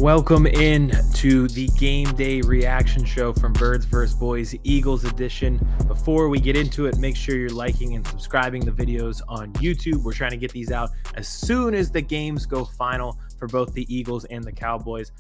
Welcome in to the game day reaction show from Birds vs. Boys Eagles edition. Before we get into it, make sure you're liking and subscribing the videos on YouTube. We're trying to get these out as soon as the games go final for both the Eagles and the Cowboys.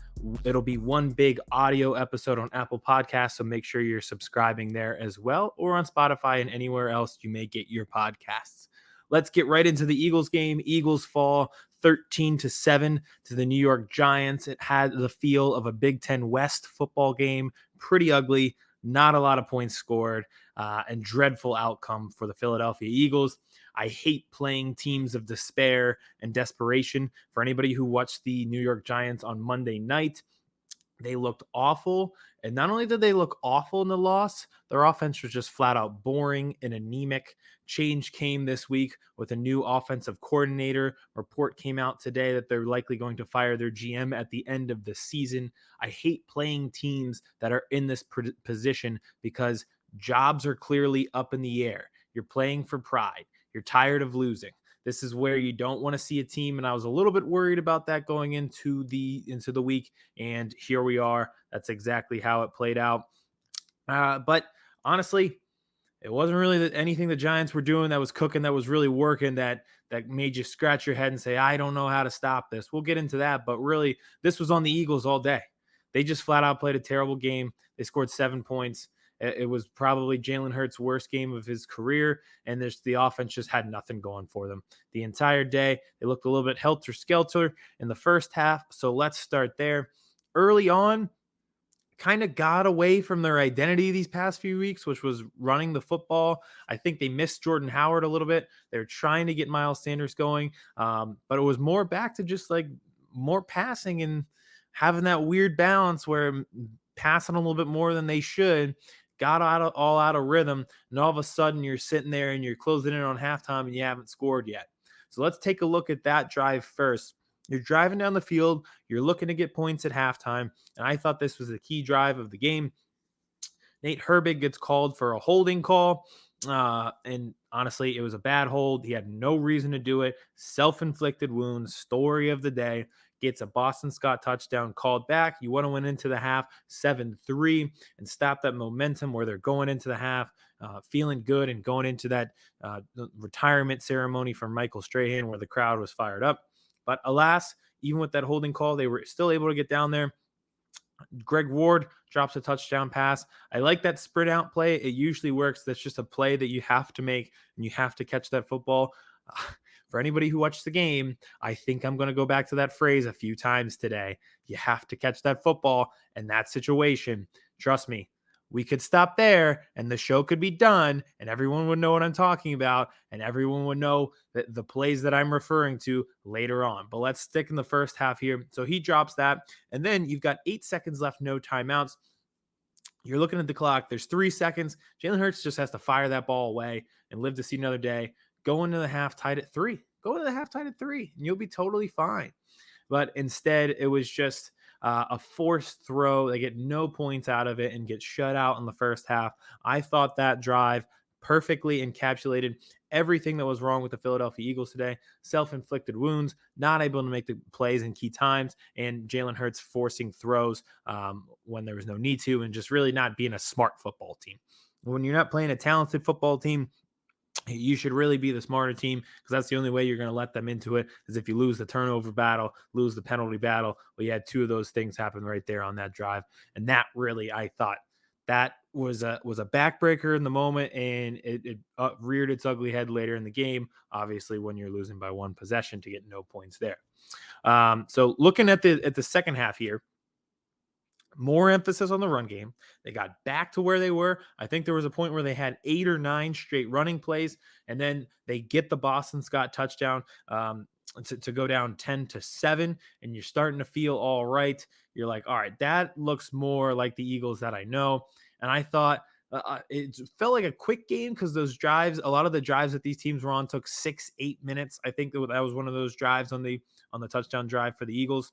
It'll be one big audio episode on Apple Podcasts, so make sure you're subscribing there as well, or on Spotify and anywhere else you may get your podcasts. Let's get right into the Eagles game. Eagles fall 13-7 to the New York Giants. It had the feel of a Big Ten West football game. Pretty ugly, not a lot of points scored, and dreadful outcome for the Philadelphia Eagles. I hate playing teams of despair and desperation. For anybody who watched the New York Giants on Monday night, they looked awful. And not only did they look awful in the loss, their offense was just flat out boring and anemic. Change came this week with a new offensive coordinator. Report came out today that they're likely going to fire their GM at the end of the season. I hate playing teams that are in this position because jobs are clearly up in the air. You're playing for pride. You're tired of losing. This is where you don't want to see a team, and I was a little bit worried about that going into the week, and here we are. That's exactly how it played out. But honestly, it wasn't really anything the Giants were doing that was cooking, that was really working, that made you scratch your head and say, I don't know how to stop this. We'll get into that, but really, this was on the Eagles all day. They just flat out played a terrible game. They scored 7 points. It was probably Jalen Hurts' worst game of his career, and the offense just had nothing going for them the entire day. They looked a little bit helter-skelter in the first half, so let's start there. Early on, kind of got away from their identity these past few weeks, which was running the football. I think they missed Jordan Howard a little bit. They're trying to get Miles Sanders going, but it was more back to just like more passing and having that weird balance where passing a little bit more than they should. Got all out of rhythm, and all of a sudden you're sitting there and you're closing in on halftime and you haven't scored yet. So let's take a look at that drive first. You're driving down the field, you're looking to get points at halftime, and I thought this was the key drive of the game. Nate Herbig gets called for a holding call, and honestly, it was a bad hold. He had no reason to do it. Self-inflicted wounds, story of the day. Gets a Boston Scott touchdown called back. You want to win into the half 7-3 and stop that momentum where they're going into the half feeling good and going into that retirement ceremony for Michael Strahan where the crowd was fired up. But alas, even with that holding call, they were still able to get down there. Greg Ward drops a touchdown pass. I like that sprint out play. It usually works. That's just a play that you have to make, and you have to catch that football. For anybody who watched the game, I think I'm going to go back to that phrase a few times today. You have to catch that football in that situation. Trust me, we could stop there and the show could be done and everyone would know what I'm talking about and everyone would know the plays that I'm referring to later on. But let's stick in the first half here. So he drops that, and then you've got 8 seconds left, no timeouts. You're looking at the clock. There's 3 seconds. Jalen Hurts just has to fire that ball away and live to see another day. Go into the half tied at 3. Go into the half tied at 3, and you'll be totally fine. But instead, it was just a forced throw. They get no points out of it and get shut out in the first half. I thought that drive perfectly encapsulated everything that was wrong with the Philadelphia Eagles today. Self-inflicted wounds, not able to make the plays in key times, and Jalen Hurts forcing throws when there was no need to, and just really not being a smart football team. When you're not playing a talented football team, you should really be the smarter team, because that's the only way you're going to let them into it, is if you lose the turnover battle, lose the penalty battle. Well, you had 2 of those things happen right there on that drive. And that really, I thought that was a backbreaker in the moment, and it reared its ugly head later in the game, obviously, when you're losing by 1 possession to get no points there. So looking at the second half here, more emphasis on the run game. They got back to where they were. I think there was a point where they had 8 or 9 straight running plays, and then they get the Boston Scott touchdown to go down 10-7, and you're starting to feel all right. You're like, all right, that looks more like the Eagles that I know. And I thought it felt like a quick game, because those drives, a lot of the drives that these teams were on took 6-8 minutes. I think that was one of those drives on the touchdown drive for the Eagles.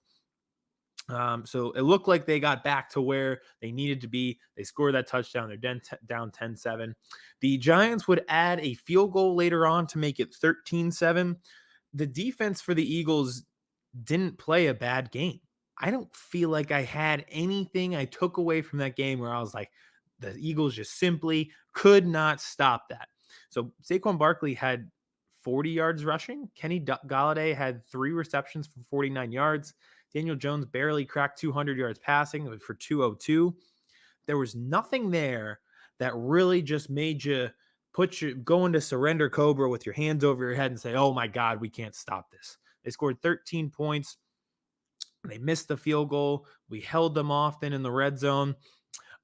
So it looked like they got back to where they needed to be. They scored that touchdown. They're down 10-7. The Giants would add a field goal later on to make it 13-7. The defense for the Eagles didn't play a bad game. I don't feel like I had anything I took away from that game where I was like, the Eagles just simply could not stop that. So Saquon Barkley had 40 yards rushing. Golladay had 3 receptions for 49 yards. Daniel Jones barely cracked 200 yards passing. It was for 202. There was nothing there that really just made you put you go into surrender cobra with your hands over your head and say, oh my God, we can't stop this. They scored 13 points. They missed the field goal. We held them often in the red zone.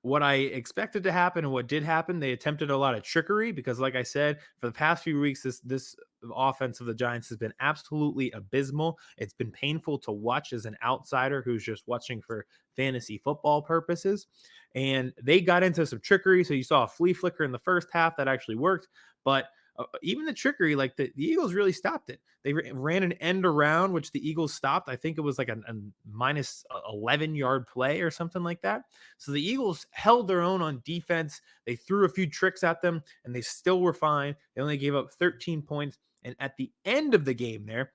What I expected to happen and what did happen, they attempted a lot of trickery because, like I said, for the past few weeks, this offense of the Giants has been absolutely abysmal. It's been painful to watch as an outsider who's just watching for fantasy football purposes. And they got into some trickery. So you saw a flea flicker in the first half that actually worked. But even the trickery, like the Eagles really stopped it. They ran an end around, which the Eagles stopped. I think it was like a minus 11-yard play or something like that. So the Eagles held their own on defense. They threw a few tricks at them, and they still were fine. They only gave up 13 points. And at the end of the game there,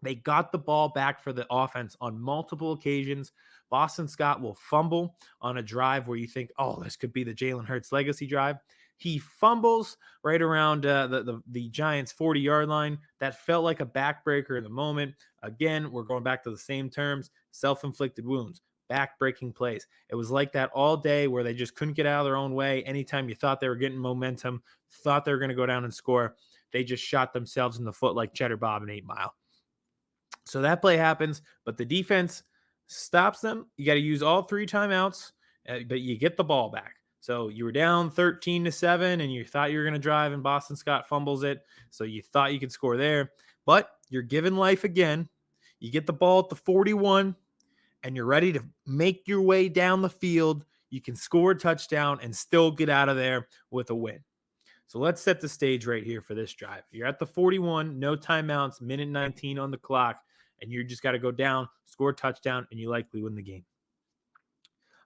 they got the ball back for the offense on multiple occasions. Boston Scott will fumble on a drive where you think, oh, this could be the Jalen Hurts legacy drive. He fumbles right around the Giants' 40-yard line. That felt like a backbreaker in the moment. Again, we're going back to the same terms, self-inflicted wounds, back-breaking plays. It was like that all day where they just couldn't get out of their own way. Anytime you thought they were getting momentum, thought they were going to go down and score, they just shot themselves in the foot like Cheddar Bob and 8 Mile. So that play happens, but the defense stops them. You got to use all 3 timeouts, but you get the ball back. So you were down 13-7, and you thought you were going to drive, and Boston Scott fumbles it. So you thought you could score there, but you're given life again. You get the ball at the 41, and you're ready to make your way down the field. You can score a touchdown and still get out of there with a win. So let's set the stage right here for this drive. You're at the 41, no timeouts, minute 19 on the clock, and you just got to go down, score a touchdown, and you likely win the game.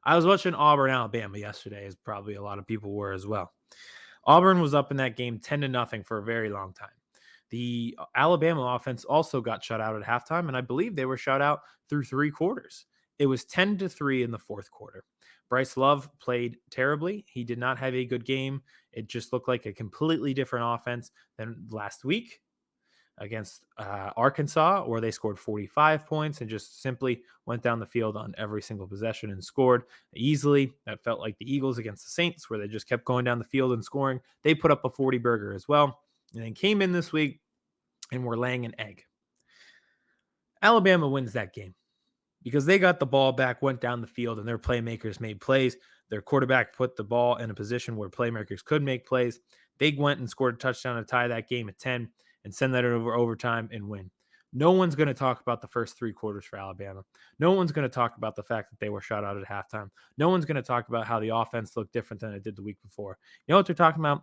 I was watching Auburn, Alabama yesterday, as probably a lot of people were as well. Auburn was up in that game 10-0 for a very long time. The Alabama offense also got shut out at halftime, and I believe they were shut out through 3 quarters. It was 10-3 in the fourth quarter. Bryce Love played terribly. He did not have a good game. It just looked like a completely different offense than last week against Arkansas, where they scored 45 points and just simply went down the field on every single possession and scored easily. That felt like the Eagles against the Saints, where they just kept going down the field and scoring. They put up a 40 burger as well, and then came in this week and were laying an egg. Alabama wins that game because they got the ball back, went down the field, and their playmakers made plays. Their quarterback put the ball in a position where playmakers could make plays. They went and scored a touchdown to tie that game at 10 and send that over overtime and win. No one's going to talk about the first 3 quarters for Alabama. No one's going to talk about the fact that they were shot out at halftime. No one's going to talk about how the offense looked different than it did the week before. You know what they're talking about?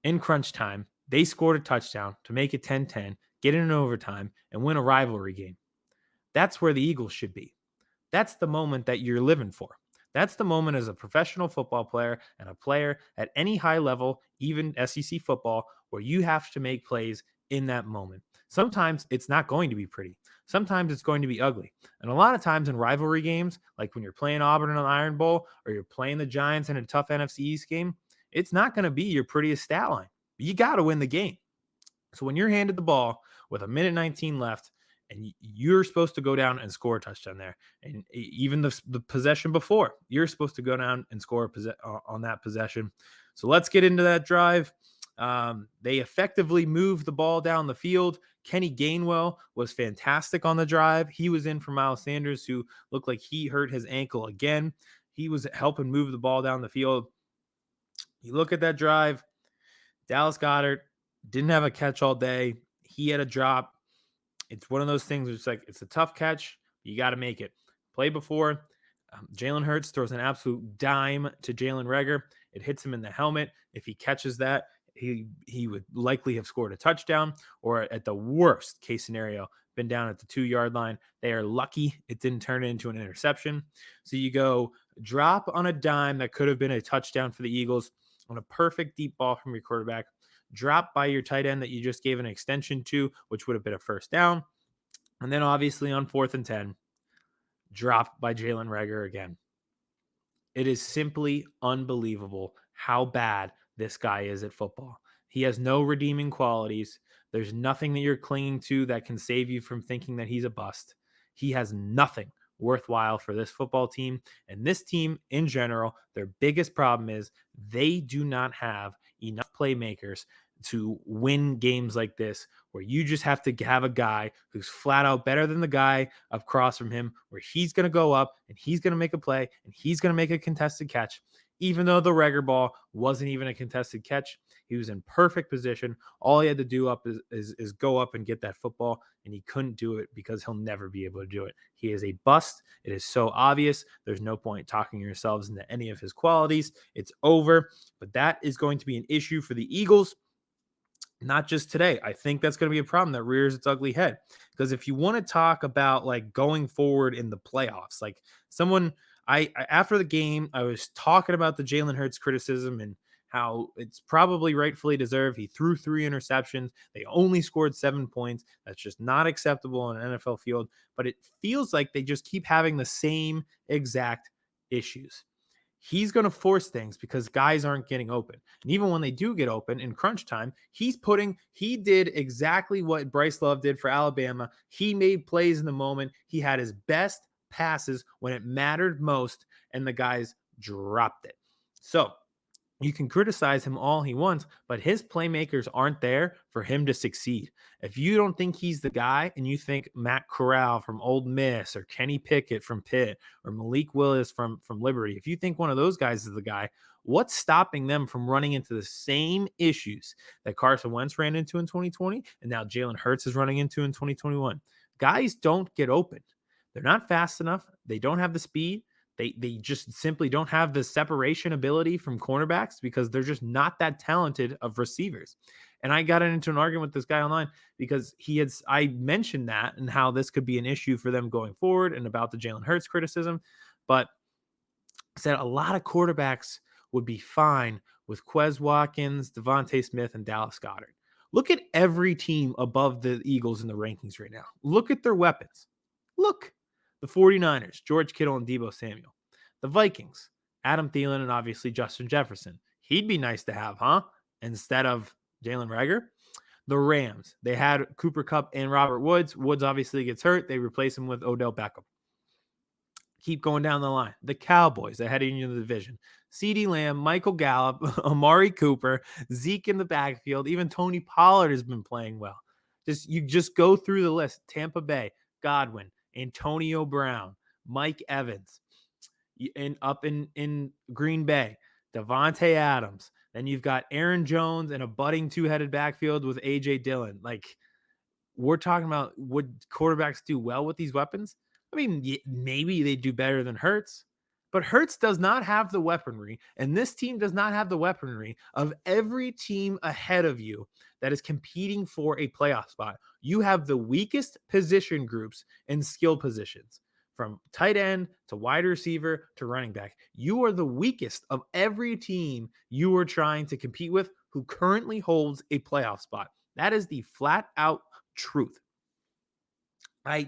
In crunch time, they scored a touchdown to make it 10-10, get in overtime, and win a rivalry game. That's where the Eagles should be. That's the moment that you're living for. That's the moment as a professional football player and a player at any high level, even SEC football, where you have to make plays in that moment. Sometimes it's not going to be pretty. Sometimes it's going to be ugly. And a lot of times in rivalry games, like when you're playing Auburn in an Iron Bowl or you're playing the Giants in a tough NFC East game, it's not going to be your prettiest stat line. You got to win the game. So when you're handed the ball with a minute 19 left, and you're supposed to go down and score a touchdown there, and even the possession before, you're supposed to go down and score on that possession. So let's get into that drive. They effectively moved the ball down the field. Kenny Gainwell was fantastic on the drive. He was in for Miles Sanders, who looked like he hurt his ankle again. He was helping move the ball down the field. You look at that drive, Dallas Goedert didn't have a catch all day. He had a drop. It's one of those things where it's like, it's a tough catch. You got to make it. Play before, Jalen Hurts throws an absolute dime to Jalen Reagor. It hits him in the helmet. If he catches that, he would likely have scored a touchdown, or at the worst case scenario, been down at the 2-yard line. They are lucky it didn't turn into an interception. So you go drop on a dime that could have been a touchdown for the Eagles on a perfect deep ball from your quarterback. Drop by your tight end that you just gave an extension to, which would have been a first down. And then obviously on 4th and 10, dropped by Jalen Reagor again. It is simply unbelievable how bad this guy is at football. He has no redeeming qualities. There's nothing that you're clinging to that can save you from thinking that he's a bust. He has nothing worthwhile for this football team. And this team in general, their biggest problem is they do not have enough playmakers to win games like this, where you just have to have a guy who's flat out better than the guy across from him, where he's going to go up and he's going to make a play and he's going to make a contested catch. Even though the Reagor ball wasn't even a contested catch, he was in perfect position. All he had to do up is go up and get that football, and he couldn't do it because he'll never be able to do it. He is a bust. It is so obvious. There's no point talking yourselves into any of his qualities. It's over. But that is going to be an issue for the Eagles. Not just today. I think that's going to be a problem that rears its ugly head. Because if you want to talk about like going forward in the playoffs, like someone, after the game, I was talking about the Jalen Hurts criticism and how it's probably rightfully deserved. He threw 3 interceptions. They only scored 7 points. That's just not acceptable on an NFL field. But it feels like they just keep having the same exact issues. He's going to force things because guys aren't getting open. And even when they do get open in crunch time, he did exactly what Bryce Love did for Alabama. He made plays in the moment. He had his best passes when it mattered most, and the guys dropped it. So you can criticize him all he wants, but his playmakers aren't there for him to succeed. If you don't think he's the guy and you think Matt Corral from Ole Miss or Kenny Pickett from Pitt or Malik Willis from Liberty, if you think one of those guys is the guy, what's stopping them from running into the same issues that Carson Wentz ran into in 2020 and now Jalen Hurts is running into in 2021? Guys don't get open. They're not fast enough. They don't have the speed. They just simply don't have the separation ability from cornerbacks because they're just not that talented of receivers. And I got into an argument with this guy online because I mentioned that and how this could be an issue for them going forward and about the Jalen Hurts criticism. But I said a lot of quarterbacks would be fine with Quez Watkins, Devontae Smith, and Dallas Goedert. Look at every team above the Eagles in the rankings right now. Look at their weapons. Look, the 49ers, George Kittle and Deebo Samuel. The Vikings, Adam Thielen and obviously Justin Jefferson. He'd be nice to have, huh? Instead of Jalen Reagor. The Rams, they had Cooper Kupp and Robert Woods. Woods obviously gets hurt. They replace him with Odell Beckham. Keep going down the line. The Cowboys, they're heading into the division. CeeDee Lamb, Michael Gallup, Amari Cooper, Zeke in the backfield. Even Tony Pollard has been playing well. You just go through the list. Tampa Bay, Godwin, Antonio Brown, Mike Evans, and up in Green Bay, Devontae Adams. Then you've got Aaron Jones and a budding 2-headed backfield with A.J. Dillon. Like, we're talking about, would quarterbacks do well with these weapons? I mean, maybe they do better than Hurts, but Hurts does not have the weaponry, and this team does not have the weaponry of every team ahead of you that is competing for a playoff spot. You have the weakest position groups and skill positions, from tight end to wide receiver to running back. You are the weakest of every team you are trying to compete with who currently holds a playoff spot. That is the flat out truth. I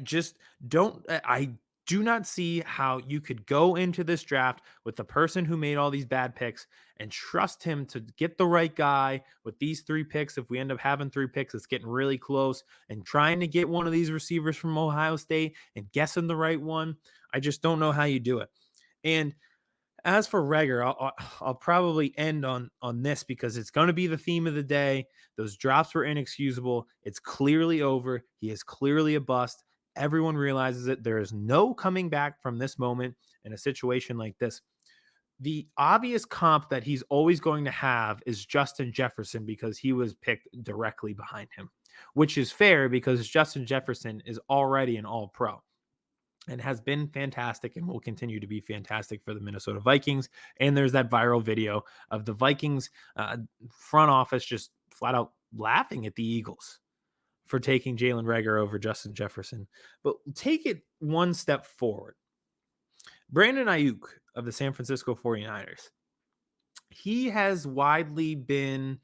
do not see how you could go into this draft with the person who made all these bad picks and trust him to get the right guy with these 3 picks. If we end up having 3 picks, it's getting really close, and trying to get one of these receivers from Ohio State and guessing the right one. I just don't know how you do it. And as for Reagor, I'll probably end on this because it's going to be the theme of the day. Those drops were inexcusable. It's clearly over. He is clearly a bust. Everyone realizes it. There is no coming back from this moment in a situation like this. The obvious comp that he's always going to have is Justin Jefferson because he was picked directly behind him, which is fair because Justin Jefferson is already an all-pro and has been fantastic and will continue to be fantastic for the Minnesota Vikings. And there's that viral video of the Vikings front office just flat out laughing at the Eagles for taking Jalen Reagor over Justin Jefferson. But take it one step forward. Brandon Ayuk of the San Francisco 49ers. He has widely been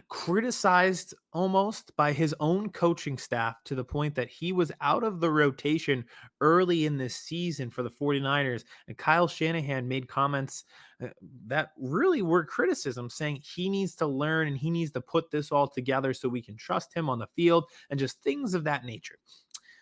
criticized almost by his own coaching staff to the point that he was out of the rotation early in this season for the 49ers. And Kyle Shanahan made comments uh, that really were criticism, saying he needs to learn and he needs to put this all together so we can trust him on the field and just things of that nature.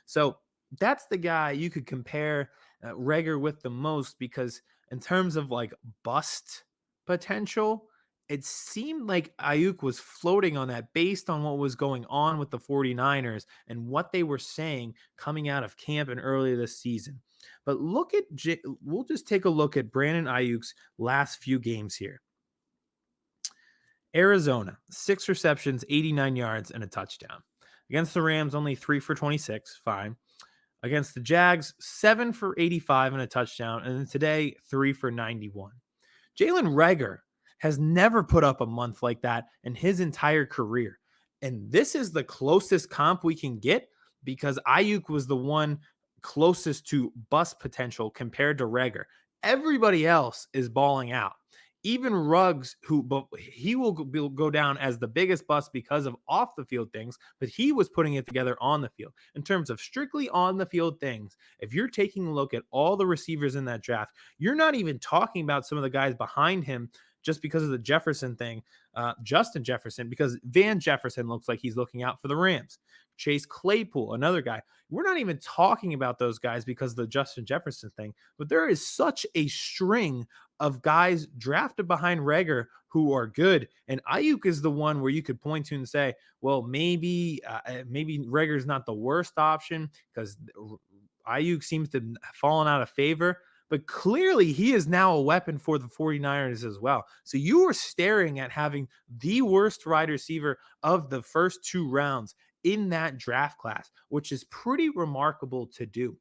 So that's the guy you could compare Reagor with the most, because in terms of like bust potential, it seemed like Ayuk was floating on that based on what was going on with the 49ers and what they were saying coming out of camp and earlier this season. But we'll just take a look at Brandon Ayuk's last few games here. Arizona, 6 receptions, 89 yards, and a touchdown. Against the Rams, only 3 for 26. Fine. Against the Jags, 7 for 85 and a touchdown. And then today, 3 for 91. Jalen Reagor has never put up a month like that in his entire career. And this is the closest comp we can get, because Ayuk was the one closest to bust potential compared to Reagor. Everybody else is balling out. Even Ruggs, he will go down as the biggest bust because of off the field things, but he was putting it together on the field. In terms of strictly on the field things, if you're taking a look at all the receivers in that draft, you're not even talking about some of the guys behind him just because of the Jefferson thing, Justin Jefferson, because Van Jefferson looks like he's looking out for the Rams. Chase Claypool, another guy. We're not even talking about those guys because of the Justin Jefferson thing, but there is such a string of guys drafted behind Reagor who are good. And Ayuk is the one where you could point to and say, well, maybe Reagor's not the worst option because Ayuk seems to have fallen out of favor. But clearly, he is now a weapon for the 49ers as well. So you are staring at having the worst wide receiver of the first 2 rounds in that draft class, which is pretty remarkable to do.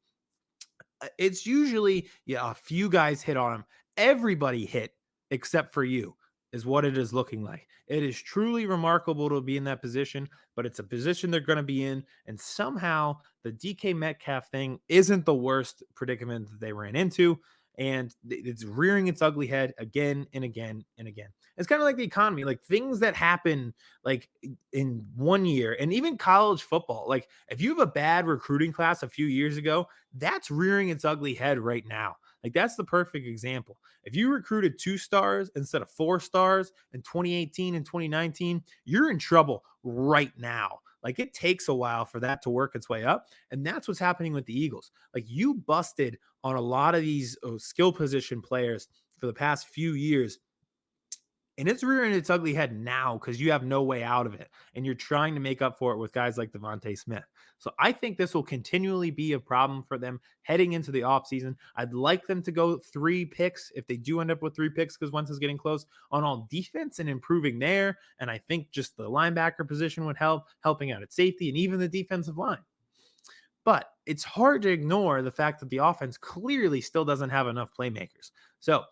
It's usually, a few guys hit on him. Everybody hit except for you, is what it is looking like. It is truly remarkable to be in that position, but it's a position they're going to be in. And somehow the DK Metcalf thing isn't the worst predicament that they ran into. And it's rearing its ugly head again and again and again. It's kind of like the economy, like things that happen like in one year, and even college football. Like if you have a bad recruiting class a few years ago, that's rearing its ugly head right now. Like that's the perfect example. If you recruited 2 stars instead of 4 stars in 2018 and 2019, you're in trouble right now. Like it takes a while for that to work its way up. And that's what's happening with the Eagles. Like you busted on a lot of these skill position players for the past few years, and it's rearing its ugly head now because you have no way out of it. And you're trying to make up for it with guys like Devontae Smith. So I think this will continually be a problem for them heading into the offseason. I'd like them to go 3 picks if they do end up with 3 picks, because Wentz is getting close on all defense and improving there. And I think just the linebacker position would help, helping out at safety and even the defensive line. But it's hard to ignore the fact that the offense clearly still doesn't have enough playmakers. So,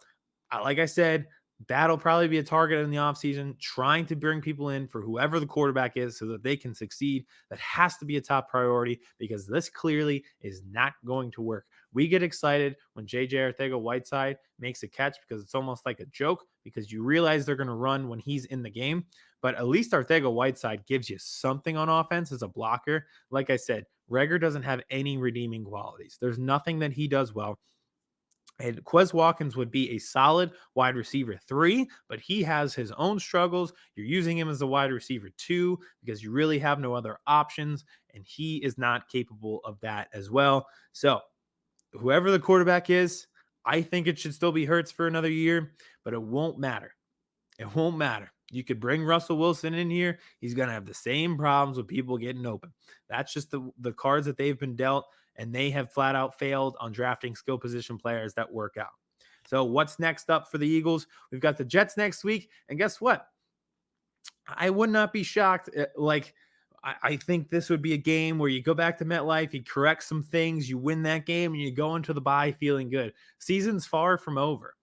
like I said, that'll probably be a target in the offseason, trying to bring people in for whoever the quarterback is so that they can succeed. That has to be a top priority, because this clearly is not going to work. We get excited when JJ Arcega-Whiteside makes a catch because it's almost like a joke, because you realize they're going to run when he's in the game. But at least Arcega-Whiteside gives you something on offense as a blocker. Like I said, Reagor doesn't have any redeeming qualities. There's nothing that he does well. And Quez Watkins would be a solid wide receiver 3, but he has his own struggles. You're using him as a wide receiver 2 because you really have no other options, and he is not capable of that as well. So, whoever the quarterback is, I think it should still be Hurts for another year, but it won't matter. It won't matter. You could bring Russell Wilson in here. He's going to have the same problems with people getting open. That's just the cards that they've been dealt, and they have flat out failed on drafting skill position players that work out. So what's next up for the Eagles? We've got the Jets next week. And guess what? I would not be shocked. I think this would be a game where you go back to MetLife, you correct some things, you win that game, and you go into the bye feeling good. Season's far from over.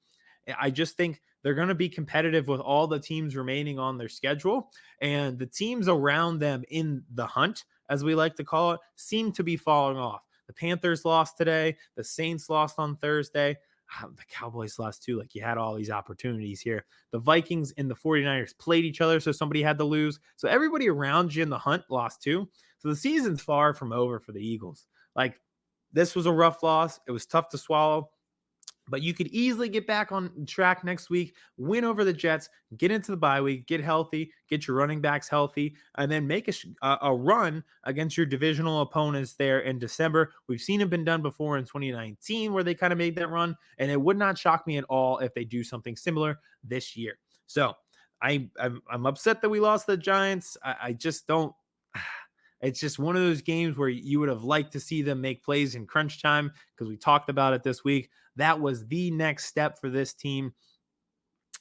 I just think they're going to be competitive with all the teams remaining on their schedule, and the teams around them in the hunt, as we like to call it, seem to be falling off. The Panthers lost today. The Saints lost on Thursday. The Cowboys lost too. Like, you had all these opportunities here. The Vikings and the 49ers played each other, so somebody had to lose. So everybody around you in the hunt lost too. So the season's far from over for the Eagles. Like, this was a rough loss. It was tough to swallow. But you could easily get back on track next week, win over the Jets, get into the bye week, get healthy, get your running backs healthy, and then make a run against your divisional opponents there in December. We've seen it been done before in 2019 where they kind of made that run, and it would not shock me at all if they do something similar this year. So I'm upset that we lost the Giants. I just don't. It's just one of those games where you would have liked to see them make plays in crunch time, because we talked about it this week. That was the next step for this team,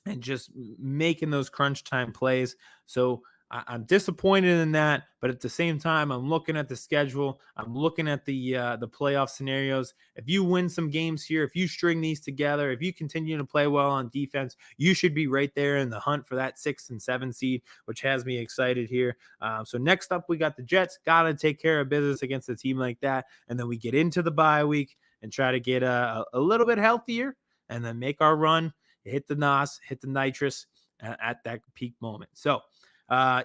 and just making those crunch time plays. So I'm disappointed in that, but at the same time, I'm looking at the schedule. I'm looking at the playoff scenarios. If you win some games here, if you string these together, if you continue to play well on defense, you should be right there in the hunt for that 6 and 7 seed, which has me excited here. So next up, we got the Jets. Got to take care of business against a team like that, and then we get into the bye week and try to get a little bit healthier, and then make our run, hit the NOS, hit the nitrous at that peak moment. So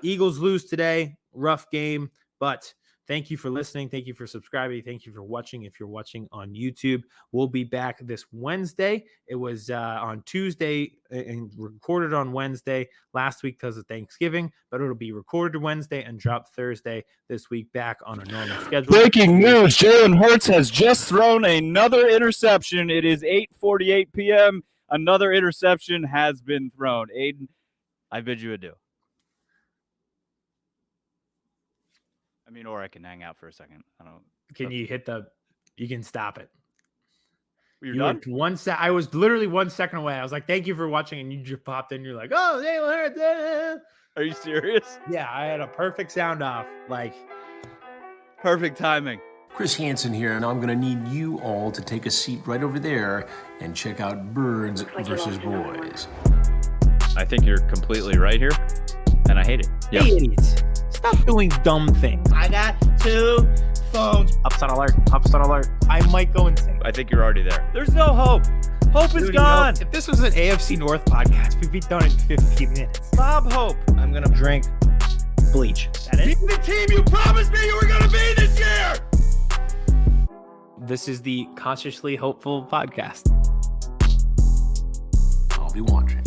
Eagles lose today. Rough game, but thank you for listening. Thank you for subscribing. Thank you for watching. If you're watching on YouTube, we'll be back this Wednesday. It was on Tuesday and recorded on Wednesday last week because of Thanksgiving, but it'll be recorded Wednesday and dropped Thursday this week, back on a normal schedule. Breaking news, Jalen Hurts has just thrown another interception. It is 8:48 p.m. Another interception has been thrown. Aidan, I bid you adieu. I mean, or I can hang out for a second. I don't. Can you hit the? You can stop it. You're you done? Were I was literally 1 second away. I was like, "Thank you for watching," and you just popped in. You're like, "Oh, Jalen Hurts." Are you serious? Yeah, I had a perfect sound off. Like, perfect timing. Chris Hansen here, and I'm going to need you all to take a seat right over there and check out Birds versus Boys. I think you're completely right here, and I hate it. Yeah. Hey, idiots. Stop doing dumb things. I got 2 phones. Upset alert. Upset alert. I might go insane. I think you're already there. There's no hope. Hope is gone. If this was an AFC North podcast, we'd be done in 15 minutes. Bob Hope. I'm going to drink bleach. That is the team you promised me you were going to be this year. This is the Consciously Hopeful podcast. I'll be watching.